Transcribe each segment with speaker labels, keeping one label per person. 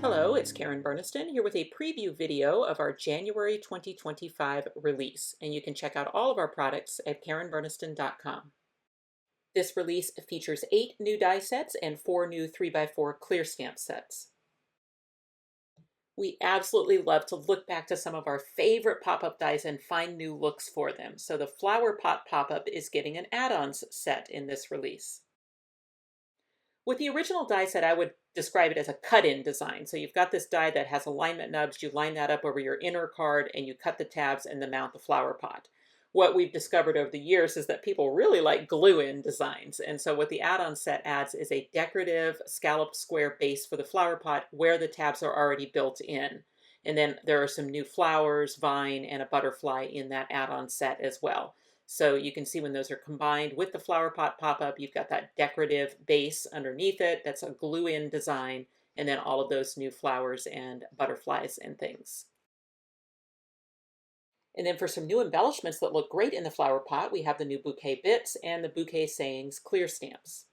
Speaker 1: Hello, it's Karen Burniston here with a preview video of our January 2025 release, and you can check out all of our products at karenburniston.com. This release features 8 new die sets and 4 new 3x4 clear stamp sets. We absolutely love to look back to some of our favorite pop-up dies and find new looks for them. So the Flower Pot pop-up is getting an add-ons set in this release. With the original die set, I would describe it as a cut-in design. So you've got this die that has alignment nubs, you line that up over your inner card, and you cut the tabs and then mount the flower pot. What we've discovered over the years is that people really like glue-in designs. And so what the add-on set adds is a decorative scalloped square base for the flower pot where the tabs are already built in. And then there are some new flowers, vine, and a butterfly in that add-on set as well. So you can see when those are combined with the flower pot pop-up, you've got that decorative base underneath it. That's a glue-in design, and then all of those new flowers and butterflies and things. And then for some new embellishments that look great in the flower pot, we have the new Bouquet Bits and the Bouquet Sayings clear stamps.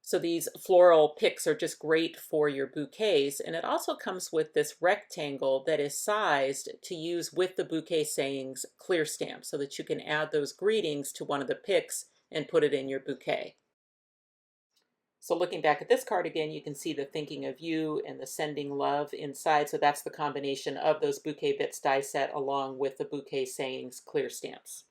Speaker 1: So these floral picks are just great for your bouquets, and it also comes with this rectangle that is sized to use with the Bouquet Sayings clear stamp so that you can add those greetings to one of the picks and put it in your bouquet. So looking back at this card again, you can see the thinking of you and the sending love inside. So that's the combination of those Bouquet Bits die set along with the Bouquet Sayings clear stamps.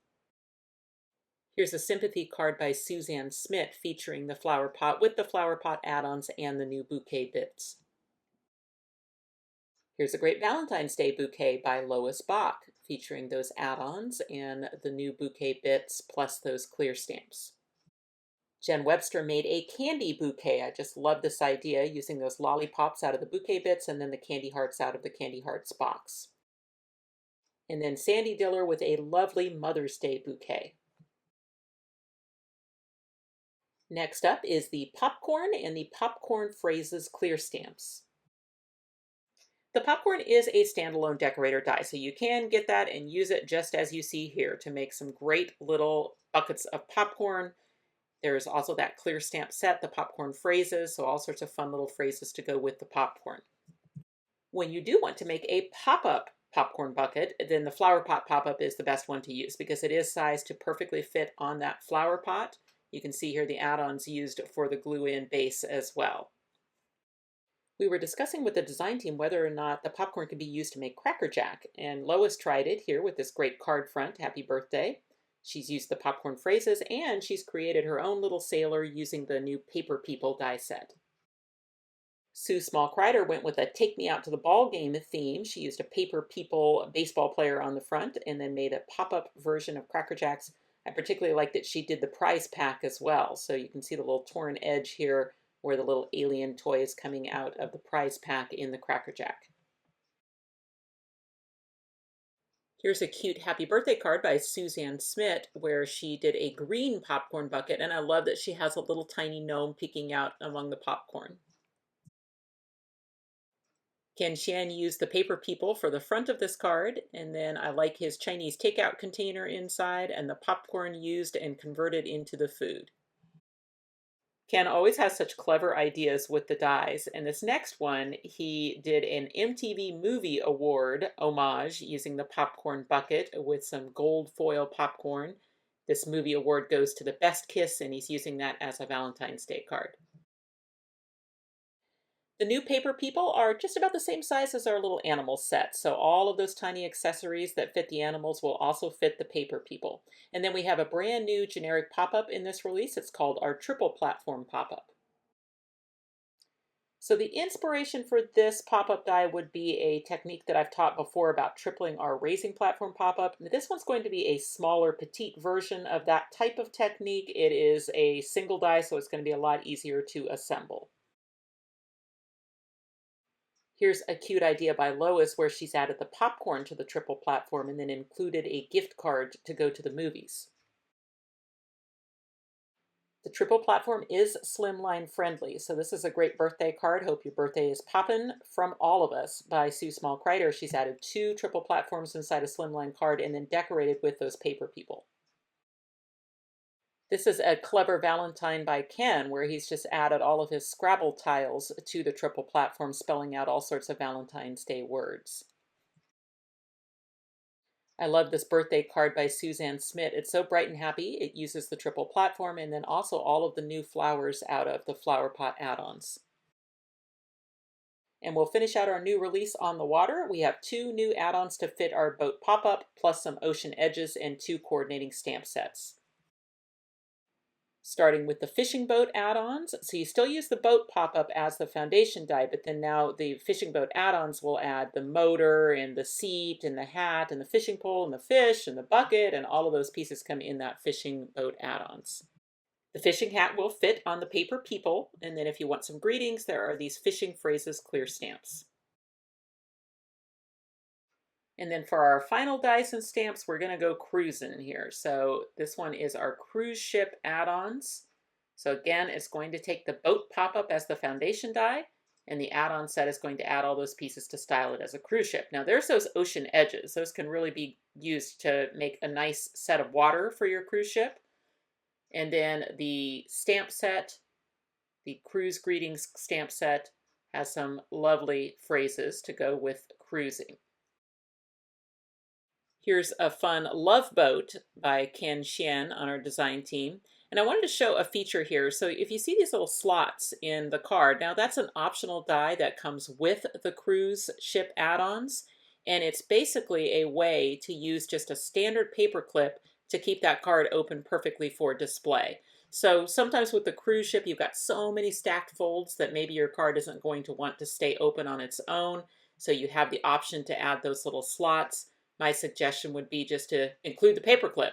Speaker 1: Here's a sympathy card by Suzanne Smith featuring the flower pot with the flower pot add-ons and the new Bouquet Bits. Here's a great Valentine's Day bouquet by Lois Bach featuring those add-ons and the new Bouquet Bits plus those clear stamps. Jen Webster made a candy bouquet. I just love this idea, using those lollipops out of the Bouquet Bits and then the candy hearts out of the Candy Hearts box. And then Sandy Diller with a lovely Mother's Day bouquet. Next up is the popcorn and the popcorn phrases clear stamps. The popcorn is a standalone decorator die, so you can get that and use it just as you see here to make some great little buckets of popcorn. There's also that clear stamp set, the popcorn phrases, so all sorts of fun little phrases to go with the popcorn. When you do want to make a pop-up popcorn bucket, then the flower pot pop-up is the best one to use because it is sized to perfectly fit on that flower pot. You can see here the add-ons used for the glue-in base as well. We were discussing with the design team whether or not the popcorn could be used to make Cracker Jack, and Lois tried it here with this great card front, Happy Birthday. She's used the popcorn phrases, and she's created her own little sailor using the new Paper People die set. Sue Small-Kreider went with a Take Me Out to the Ball Game theme. She used a Paper People baseball player on the front and then made a pop-up version of Cracker Jacks. I particularly like that she did the prize pack as well. So you can see the little torn edge here where the little alien toy is coming out of the prize pack in the Cracker Jack. Here's a cute happy birthday card by Suzanne Smith where she did a green popcorn bucket, and I love that she has a little tiny gnome peeking out among the popcorn. Ken Shan used the Paper People for the front of this card, and then I like his Chinese takeout container inside and the popcorn used and converted into the food. Ken always has such clever ideas with the dies, and this next one, he did an MTV Movie Award homage using the popcorn bucket with some gold foil popcorn. This movie award goes to the best kiss, and he's using that as a Valentine's Day card. The new Paper People are just about the same size as our little animal set, so all of those tiny accessories that fit the animals will also fit the Paper People. And then we have a brand new generic pop-up in this release. It's called our Triple Platform Pop-up. So the inspiration for this pop-up die would be a technique that I've taught before about tripling our raising platform pop-up. This one's going to be a smaller, petite version of that type of technique. It is a single die, so it's going to be a lot easier to assemble. Here's a cute idea by Lois where she's added the popcorn to the triple platform and then included a gift card to go to the movies. The triple platform is slimline friendly, so this is a great birthday card. Hope your birthday is poppin' from all of us by Sue Small-Kreider. She's added 2 triple platforms inside a slimline card and then decorated with those Paper People. This is a clever Valentine by Ken, where he's just added all of his Scrabble tiles to the triple platform, spelling out all sorts of Valentine's Day words. I love this birthday card by Suzanne Smith. It's so bright and happy. It uses the triple platform and then also all of the new flowers out of the flower pot add-ons. And we'll finish out our new release on the water. We have 2 new add-ons to fit our boat pop-up, plus some ocean edges and 2 coordinating stamp sets. Starting with the fishing boat add-ons. So you still use the boat pop-up as the foundation die, but then now the fishing boat add-ons will add the motor and the seat and the hat and the fishing pole and the fish and the bucket, and all of those pieces come in that fishing boat add-ons. The fishing hat will fit on the paper people, and then if you want some greetings, there are these fishing phrases clear stamps. And then for our final dies and stamps, we're going to go cruising here. So this one is our cruise ship add-ons. So again, it's going to take the boat pop-up as the foundation die, and the add-on set is going to add all those pieces to style it as a cruise ship. Now there's those ocean edges. Those can really be used to make a nice set of water for your cruise ship. And then the stamp set, the cruise greetings stamp set, has some lovely phrases to go with cruising. Here's a fun love boat by Ken Xian on our design team. And I wanted to show a feature here. So if you see these little slots in the card, now that's an optional die that comes with the cruise ship add-ons. And it's basically a way to use just a standard paper clip to keep that card open perfectly for display. So sometimes with the cruise ship, you've got so many stacked folds that maybe your card isn't going to want to stay open on its own. So you have the option to add those little slots. My suggestion would be just to include the paperclip,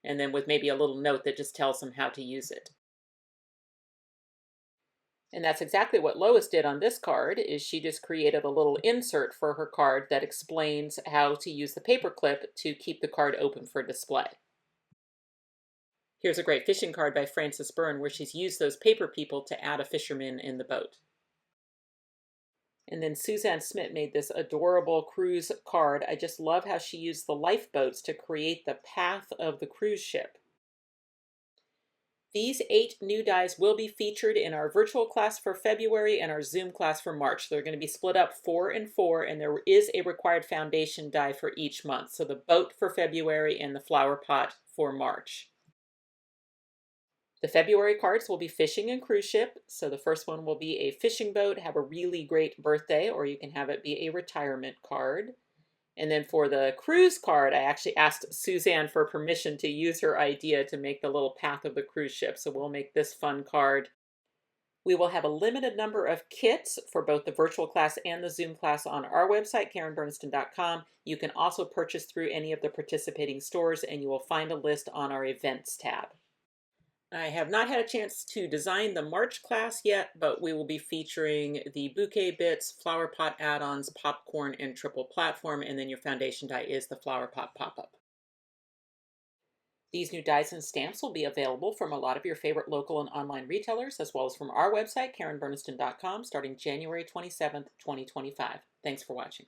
Speaker 1: and then with maybe a little note that just tells them how to use it. And that's exactly what Lois did on this card, is she just created a little insert for her card that explains how to use the paperclip to keep the card open for display. Here's a great fishing card by Frances Byrne where she's used those paper people to add a fisherman in the boat. And then Suzanne Smith made this adorable cruise card. I just love how she used the lifeboats to create the path of the cruise ship. These 8 new dies will be featured in our virtual class for February and our Zoom class for March. They're going to be split up 4 and 4, and there is a required foundation die for each month. So the boat for February and the flower pot for March. The February cards will be fishing and cruise ship. So the first one will be a fishing boat, have a really great birthday, or you can have it be a retirement card. And then for the cruise card, I actually asked Suzanne for permission to use her idea to make the little path of the cruise ship. So we'll make this fun card. We will have a limited number of kits for both the virtual class and the Zoom class on our website, KarenBurniston.com. You can also purchase through any of the participating stores, and you will find a list on our events tab. I have not had a chance to design the March class yet, but we will be featuring the Bouquet Bits, Flower Pot add-ons, popcorn, and triple platform, and then your foundation die is the Flower Pot pop-up. These new dies and stamps will be available from a lot of your favorite local and online retailers, as well as from our website, KarenBurniston.com, starting January 27th, 2025. Thanks for watching.